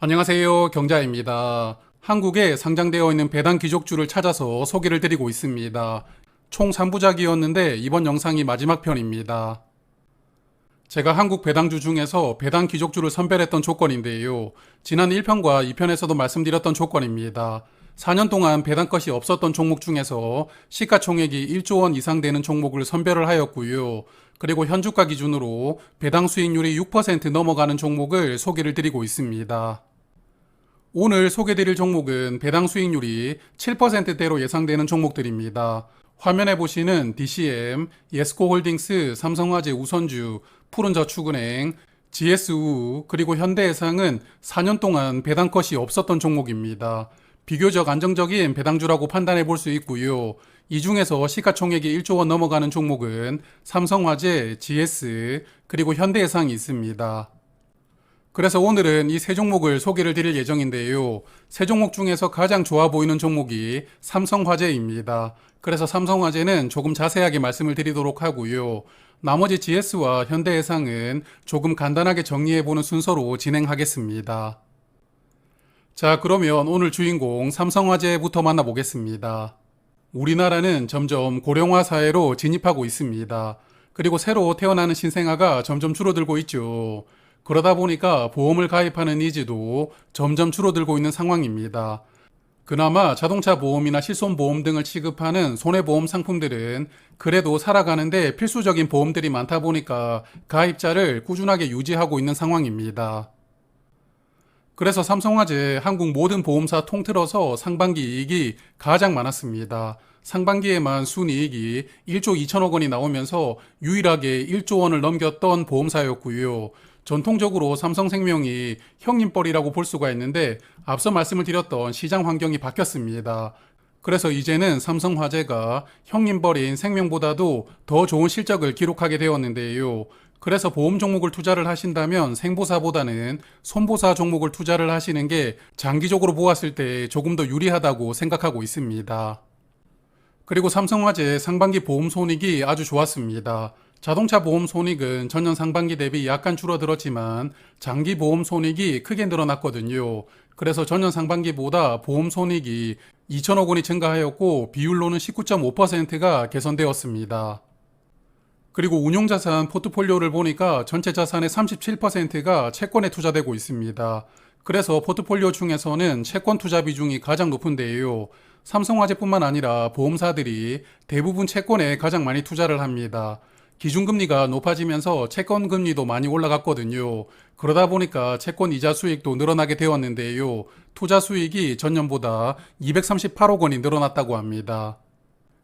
안녕하세요. 경자입니다. 한국에 상장되어 있는 배당 귀족주를 찾아서 소개를 드리고 있습니다. 총 3부작이었는데 이번 영상이 마지막 편입니다. 제가 한국 배당주 중에서 배당 귀족주를 선별했던 조건인데요. 지난 1편과 2편에서도 말씀드렸던 조건입니다. 4년 동안 배당 것이 없었던 종목 중에서 시가총액이 1조 원 이상 되는 종목을 선별을 하였고요. 그리고 현주가 기준으로 배당 수익률이 6% 넘어가는 종목을 소개를 드리고 있습니다. 오늘 소개드릴 종목은 배당 수익률이 7%대로 예상되는 종목들입니다. 화면에 보시는 DCM, 예스코홀딩스, 삼성화재 우선주, 푸른저축은행, GS우, 그리고 현대해상은 4년 동안 배당 컷이 없었던 종목입니다. 비교적 안정적인 배당주라고 판단해 볼 수 있고요. 이 중에서 시가총액이 1조 원 넘어가는 종목은 삼성화재, GS, 그리고 현대해상이 있습니다. 그래서 오늘은 이 세 종목을 소개를 드릴 예정인데요. 세 종목 중에서 가장 좋아 보이는 종목이 삼성화재입니다. 그래서 삼성화재는 조금 자세하게 말씀을 드리도록 하고요. 나머지 GS와 현대해상은 조금 간단하게 정리해보는 순서로 진행하겠습니다. 자, 그러면 오늘 주인공 삼성화재부터 만나보겠습니다. 우리나라는 점점 고령화 사회로 진입하고 있습니다. 그리고 새로 태어나는 신생아가 점점 줄어들고 있죠. 그러다 보니까 보험을 가입하는 니즈도 점점 줄어들고 있는 상황입니다. 그나마 자동차 보험이나 실손보험 등을 취급하는 손해보험 상품들은 그래도 살아가는데 필수적인 보험들이 많다 보니까 가입자를 꾸준하게 유지하고 있는 상황입니다. 그래서 삼성화재 한국 모든 보험사 통틀어서 상반기 이익이 가장 많았습니다. 상반기에만 순이익이 1조 2천억 원이 나오면서 유일하게 1조 원을 넘겼던 보험사였고요. 전통적으로 삼성생명이 형님뻘이라고 볼 수가 있는데 앞서 말씀을 드렸던 시장 환경이 바뀌었습니다. 그래서 이제는 삼성화재가 형님뻘인 생명보다도 더 좋은 실적을 기록하게 되었는데요. 그래서 보험 종목을 투자를 하신다면 생보사보다는 손보사 종목을 투자를 하시는 게 장기적으로 보았을 때 조금 더 유리하다고 생각하고 있습니다. 그리고 삼성화재 상반기 보험 손익이 아주 좋았습니다. 자동차 보험 손익은 전년 상반기 대비 약간 줄어들었지만 장기 보험 손익이 크게 늘어났거든요. 그래서 전년 상반기보다 보험 손익이 2천억 원이 증가하였고 비율로는 19.5%가 개선되었습니다. 그리고 운용자산 포트폴리오를 보니까 전체 자산의 37%가 채권에 투자되고 있습니다. 그래서 포트폴리오 중에서는 채권 투자 비중이 가장 높은데요. 삼성화재뿐만 아니라 보험사들이 대부분 채권에 가장 많이 투자를 합니다. 기준금리가 높아지면서 채권금리도 많이 올라갔거든요. 그러다 보니까 채권 이자 수익도 늘어나게 되었는데요. 투자 수익이 전년보다 238억 원이 늘어났다고 합니다.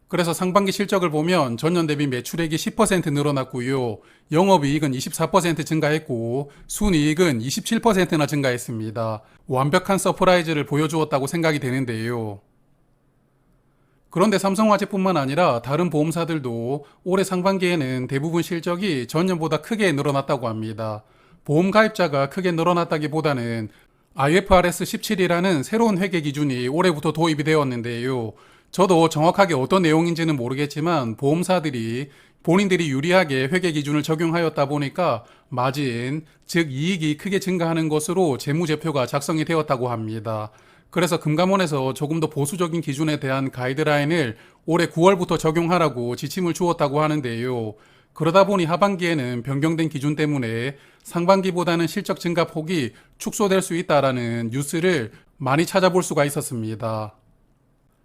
그래서 상반기 실적을 보면 전년 대비 매출액이 10% 늘어났고요. 영업이익은 24% 증가했고 순이익은 27%나 증가했습니다. 완벽한 서프라이즈를 보여주었다고 생각이 되는데요. 그런데 삼성화재뿐만 아니라 다른 보험사들도 올해 상반기에는 대부분 실적이 전년보다 크게 늘어났다고 합니다. 보험 가입자가 크게 늘어났다기보다는 IFRS 17이라는 새로운 회계 기준이 올해부터 도입이 되었는데요. 저도 정확하게 어떤 내용인지는 모르겠지만 보험사들이 본인들이 유리하게 회계 기준을 적용하였다 보니까 마진, 즉 이익이 크게 증가하는 것으로 재무제표가 작성이 되었다고 합니다. 그래서 금감원에서 조금 더 보수적인 기준에 대한 가이드라인을 올해 9월부터 적용하라고 지침을 주었다고 하는데요. 그러다 보니 하반기에는 변경된 기준 때문에 상반기보다는 실적 증가 폭이 축소될 수 있다라는 뉴스를 많이 찾아볼 수가 있었습니다.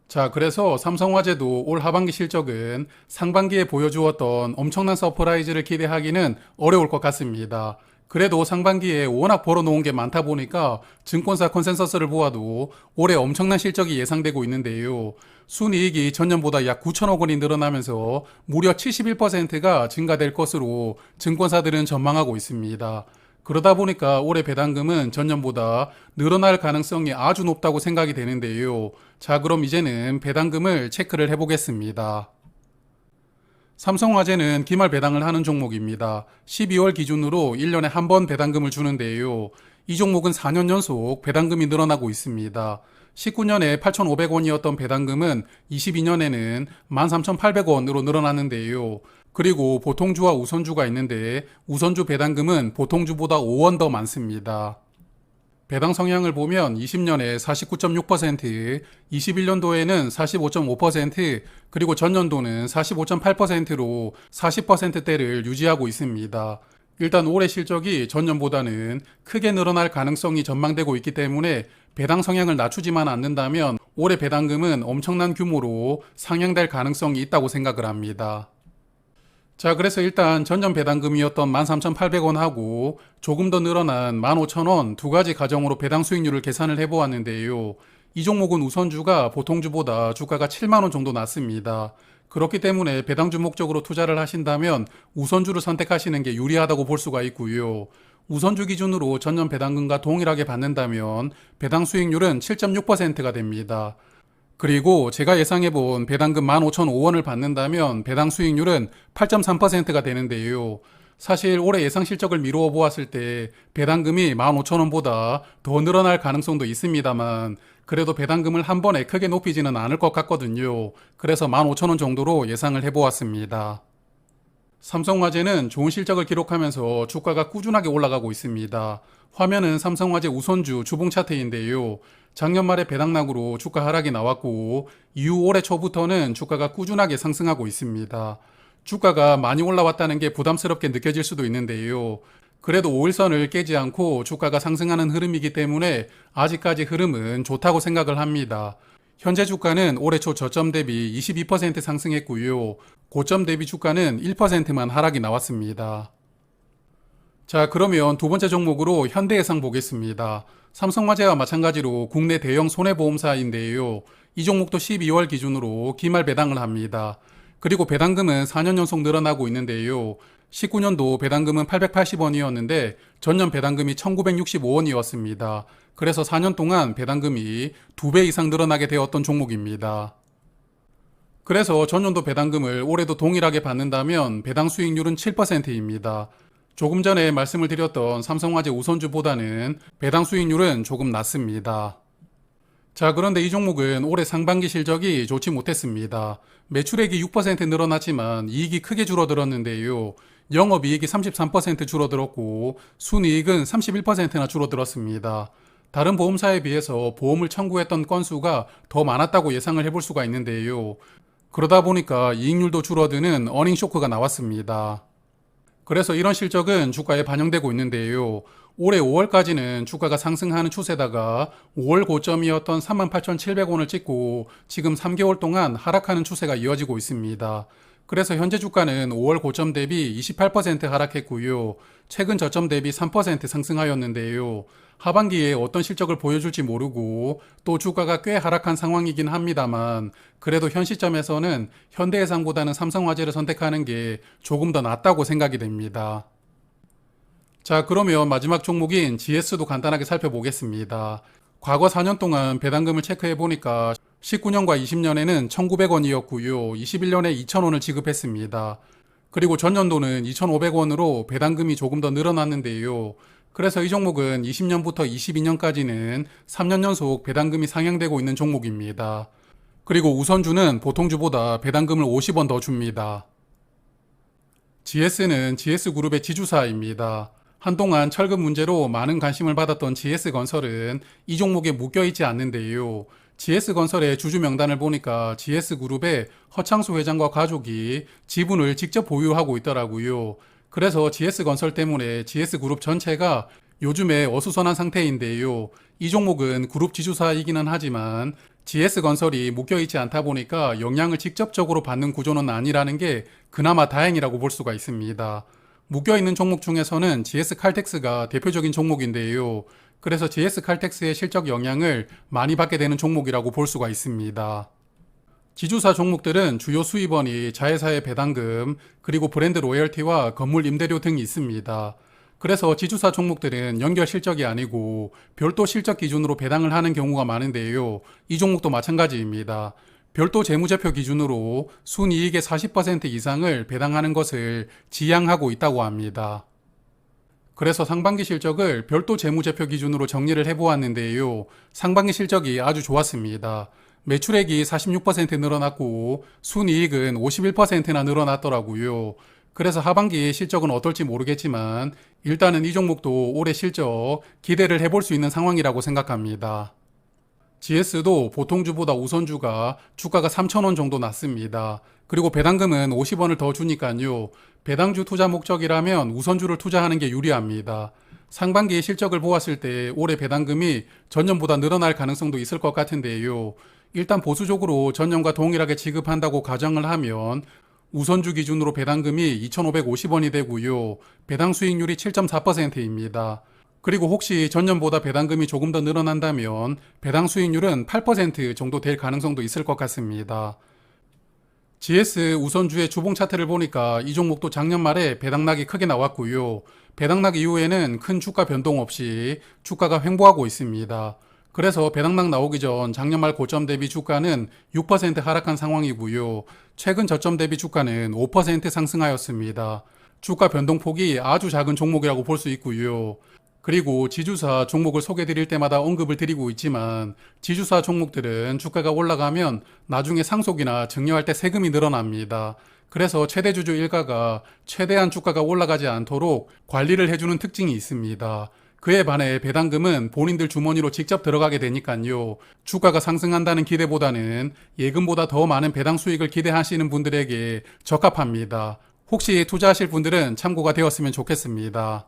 자, 그래서 삼성화재도 올 하반기 실적은 상반기에 보여주었던 엄청난 서프라이즈를 기대하기는 어려울 것 같습니다. 그래도 상반기에 워낙 벌어놓은 게 많다 보니까 증권사 컨센서스를 보아도 올해 엄청난 실적이 예상되고 있는데요. 순이익이 전년보다 약 9천억 원이 늘어나면서 무려 71%가 증가될 것으로 증권사들은 전망하고 있습니다. 그러다 보니까 올해 배당금은 전년보다 늘어날 가능성이 아주 높다고 생각이 되는데요. 자, 그럼 이제는 배당금을 체크를 해보겠습니다. 삼성화재는 기말 배당을 하는 종목입니다. 12월 기준으로 1년에 한 번 배당금을 주는데요. 이 종목은 4년 연속 배당금이 늘어나고 있습니다. 19년에 8,500원이었던 배당금은 22년에는 13,800원으로 늘어났는데요. 그리고 보통주와 우선주가 있는데 우선주 배당금은 보통주보다 5원 더 많습니다. 배당 성향을 보면 20년에 49.6%, 21년도에는 45.5%, 그리고 전년도는 45.8%로 40%대를 유지하고 있습니다. 일단 올해 실적이 전년보다는 크게 늘어날 가능성이 전망되고 있기 때문에 배당 성향을 낮추지만 않는다면 올해 배당금은 엄청난 규모로 상향될 가능성이 있다고 생각을 합니다. 자, 그래서 일단 전년 배당금이었던 13,800원하고 조금 더 늘어난 15,000원 두 가지 가정으로 배당 수익률을 계산을 해보았는데요. 이 종목은 우선주가 보통주보다 주가가 7만원 정도 낮습니다. 그렇기 때문에 배당주 목적으로 투자를 하신다면 우선주를 선택하시는 게 유리하다고 볼 수가 있고요. 우선주 기준으로 전년 배당금과 동일하게 받는다면 배당 수익률은 7.6%가 됩니다. 그리고 제가 예상해본 배당금 15,005원을 받는다면 배당 수익률은 8.3%가 되는데요. 사실 올해 예상 실적을 미루어 보았을 때 배당금이 15,000원보다 더 늘어날 가능성도 있습니다만 그래도 배당금을 한 번에 크게 높이지는 않을 것 같거든요. 그래서 15,000원 정도로 예상을 해보았습니다. 삼성화재는 좋은 실적을 기록하면서 주가가 꾸준하게 올라가고 있습니다. 화면은 삼성화재 우선주 주봉 차트인데요. 작년 말에 배당락으로 주가 하락이 나왔고 이후 올해 초부터는 주가가 꾸준하게 상승하고 있습니다. 주가가 많이 올라왔다는 게 부담스럽게 느껴질 수도 있는데요. 그래도 5일선을 깨지 않고 주가가 상승하는 흐름이기 때문에 아직까지 흐름은 좋다고 생각을 합니다. 현재 주가는 올해 초 저점 대비 22% 상승했고요. 고점 대비 주가는 1%만 하락이 나왔습니다. 자, 그러면 두 번째 종목으로 현대해상 보겠습니다. 삼성화재와 마찬가지로 국내 대형 손해보험사인데요. 이 종목도 12월 기준으로 기말 배당을 합니다. 그리고 배당금은 4년 연속 늘어나고 있는데요. 19년도 배당금은 880원이었는데 전년 배당금이 1965원이었습니다. 그래서 4년 동안 배당금이 2배 이상 늘어나게 되었던 종목입니다. 그래서 전년도 배당금을 올해도 동일하게 받는다면 배당 수익률은 7%입니다. 조금 전에 말씀을 드렸던 삼성화재 우선주보다는 배당 수익률은 조금 낮습니다. 자, 그런데 이 종목은 올해 상반기 실적이 좋지 못했습니다. 매출액이 6% 늘어났지만 이익이 크게 줄어들었는데요. 영업이익이 33% 줄어들었고 순이익은 31%나 줄어들었습니다. 다른 보험사에 비해서 보험을 청구했던 건수가 더 많았다고 예상을 해볼 수가 있는데요. 그러다 보니까 이익률도 줄어드는 어닝 쇼크가 나왔습니다. 그래서 이런 실적은 주가에 반영되고 있는데요. 올해 5월까지는 주가가 상승하는 추세다가 5월 고점이었던 38,700원을 찍고 지금 3개월 동안 하락하는 추세가 이어지고 있습니다. 그래서 현재 주가는 5월 고점 대비 28% 하락했고요. 최근 저점 대비 3% 상승하였는데요. 하반기에 어떤 실적을 보여줄지 모르고 또 주가가 꽤 하락한 상황이긴 합니다만 그래도 현 시점에서는 현대해상보다는 삼성화재를 선택하는 게 조금 더 낫다고 생각이 됩니다. 자, 그러면 마지막 종목인 GS도 간단하게 살펴보겠습니다. 과거 4년 동안 배당금을 체크해 보니까 19년과 20년에는 1,900원이었고요. 21년에 2,000원을 지급했습니다. 그리고 전년도는 2,500원으로 배당금이 조금 더 늘어났는데요. 그래서 이 종목은 20년부터 22년까지는 3년 연속 배당금이 상향되고 있는 종목입니다. 그리고 우선주는 보통주보다 배당금을 50원 더 줍니다. GS는 GS그룹의 지주사입니다. 한동안 철근 문제로 많은 관심을 받았던 GS건설은 이 종목에 묶여있지 않는데요. GS건설의 주주 명단을 보니까 GS그룹의 허창수 회장과 가족이 지분을 직접 보유하고 있더라고요. 그래서 GS건설 때문에 GS그룹 전체가 요즘에 어수선한 상태인데요. 이 종목은 그룹 지주사이기는 하지만 GS건설이 묶여있지 않다 보니까 영향을 직접적으로 받는 구조는 아니라는 게 그나마 다행이라고 볼 수가 있습니다. 묶여있는 종목 중에서는 GS칼텍스가 대표적인 종목인데요. 그래서 GS칼텍스의 실적 영향을 많이 받게 되는 종목이라고 볼 수가 있습니다. 지주사 종목들은 주요 수입원이 자회사의 배당금, 그리고 브랜드 로열티와 건물 임대료 등이 있습니다. 그래서 지주사 종목들은 연결 실적이 아니고 별도 실적 기준으로 배당을 하는 경우가 많은데요. 이 종목도 마찬가지입니다. 별도 재무제표 기준으로 순이익의 40% 이상을 배당하는 것을 지향하고 있다고 합니다. 그래서 상반기 실적을 별도 재무제표 기준으로 정리를 해보았는데요. 상반기 실적이 아주 좋았습니다. 매출액이 46% 늘어났고 순이익은 51%나 늘어났더라고요. 그래서 하반기 실적은 어떨지 모르겠지만 일단은 이 종목도 올해 실적 기대를 해볼 수 있는 상황이라고 생각합니다. GS도 보통주보다 우선주가 주가가 3,000원 정도 낮습니다. 그리고 배당금은 50원을 더 주니까요. 배당주 투자 목적이라면 우선주를 투자하는 게 유리합니다. 상반기 실적을 보았을 때 올해 배당금이 전년보다 늘어날 가능성도 있을 것 같은데요. 일단 보수적으로 전년과 동일하게 지급한다고 가정을 하면 우선주 기준으로 배당금이 2,550원이 되고요. 배당 수익률이 7.4%입니다. 그리고 혹시 전년보다 배당금이 조금 더 늘어난다면 배당 수익률은 8% 정도 될 가능성도 있을 것 같습니다. GS 우선주의 주봉 차트를 보니까 이 종목도 작년 말에 배당락이 크게 나왔고요. 배당락 이후에는 큰 주가 변동 없이 주가가 횡보하고 있습니다. 그래서 배당락 나오기 전 작년 말 고점 대비 주가는 6% 하락한 상황이고요. 최근 저점 대비 주가는 5% 상승하였습니다. 주가 변동폭이 아주 작은 종목이라고 볼 수 있고요. 그리고 지주사 종목을 소개드릴 때마다 언급을 드리고 있지만 지주사 종목들은 주가가 올라가면 나중에 상속이나 증여할 때 세금이 늘어납니다. 그래서 최대주주 일가가 최대한 주가가 올라가지 않도록 관리를 해주는 특징이 있습니다. 그에 반해 배당금은 본인들 주머니로 직접 들어가게 되니까요. 주가가 상승한다는 기대보다는 예금보다 더 많은 배당 수익을 기대하시는 분들에게 적합합니다. 혹시 투자하실 분들은 참고가 되었으면 좋겠습니다.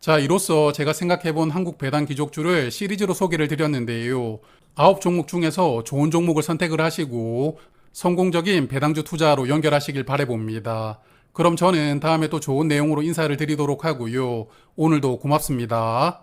자, 이로써 제가 생각해본 한국 배당 귀족주를 시리즈로 소개를 드렸는데요. 9종목 중에서 좋은 종목을 선택을 하시고 성공적인 배당주 투자로 연결하시길 바라봅니다. 그럼 저는 다음에 또 좋은 내용으로 인사를 드리도록 하고요. 오늘도 고맙습니다.